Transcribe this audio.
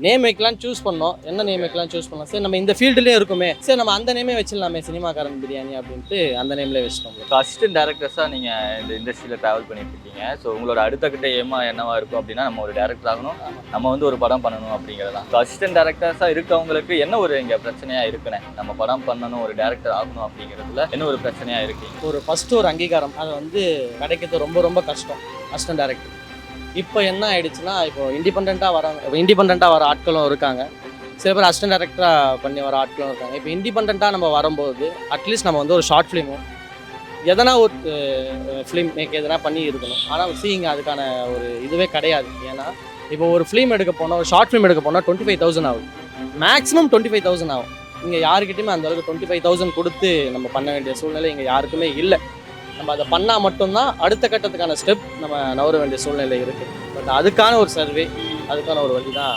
Name வைக்கலாம் choose பண்ணோம். என்ன நேம் வைக்கலாம் சூஸ் பண்ணோம். சரி நம்ம இந்த ஃபீல்டுலேயே இருக்குமே, சரி நம்ம அந்த நேமே வச்சிடலாமே, சினிமாக்காரன் பிரியாணி அப்படின்ட்டு அந்த நேம்லேயே வச்சிட்டோம். அசிஸ்டன்ட் டேரக்டர்ஸாக நீங்கள் இந்த இண்டஸ்ட்ரியில் ட்ராவல் பண்ணிட்டு இருக்கீங்க. ஸோ உங்களோட அடுத்த கட்ட ஏமா என்னவா இருக்கும் அப்படின்னா, நம்ம ஒரு டேரக்டர் ஆகணும், நம்ம வந்து ஒரு படம் பண்ணணும் அப்படிங்கிறதான். ஸோ அசிஸ்டன்ட் டேரக்டர்ஸாக இருக்கவங்களுக்கு என்ன ஒரு இங்கே பிரச்சனையாக இருக்குண்ணே? நம்ம படம் பண்ணணும், ஒரு டேரக்டர் ஆகணும் அப்படிங்கிறதுல என்ன ஒரு பிரச்சனையாக இருக்கு? ஒரு ஃபஸ்ட்டு ஒரு அங்கீகாரம் அது வந்து கிடைக்கிறது ரொம்ப ரொம்ப கஷ்டம். அசிஸ்டன்ட் டேரக்டர் இப்போ என்ன ஆயிடுச்சுன்னா, இப்போ இண்டிபெண்ட்டாக வர ஆட்களும் இருக்காங்க, சில பேர் அசிஸ்டன்ட் டேரக்டராக பண்ணி வர ஆட்களும் இருக்காங்க. இப்போ இண்டிபெண்ட்டாக நம்ம வரும்போது அட்லீஸ்ட் நம்ம வந்து ஒரு ஷார்ட் ஃபிலிமோ எதனா ஒரு ஃபிலிம் மேக் எதனா பண்ணி இருக்கணும். ஆனால் இங்கே அதுக்கான ஒரு இதுவே கிடையாது. ஏன்னா இப்போ ஒரு ஃபிலிம் எடுக்க போனால், ஒரு ஷார்ட் ஃபிலிம் எடுக்க போனால் 25,000 ஆகும், மேக்ஸிமம் 25,000 ஆகும். இங்கே யாருக்கிட்டையுமே அந்தளவுக்கு 25,000 கொடுத்து நம்ம பண்ண வேண்டிய சூழ்நிலை இங்கே யாருக்குமே இல்லை. நம்ம அதை பண்ணால் மட்டும்தான் அடுத்த கட்டத்துக்கான ஸ்டெப் நம்ம நவர வேண்டிய சூழ்நிலை இருக்குது. பட் அதுக்கான ஒரு சர்வே, அதுக்கான ஒரு வழி தான்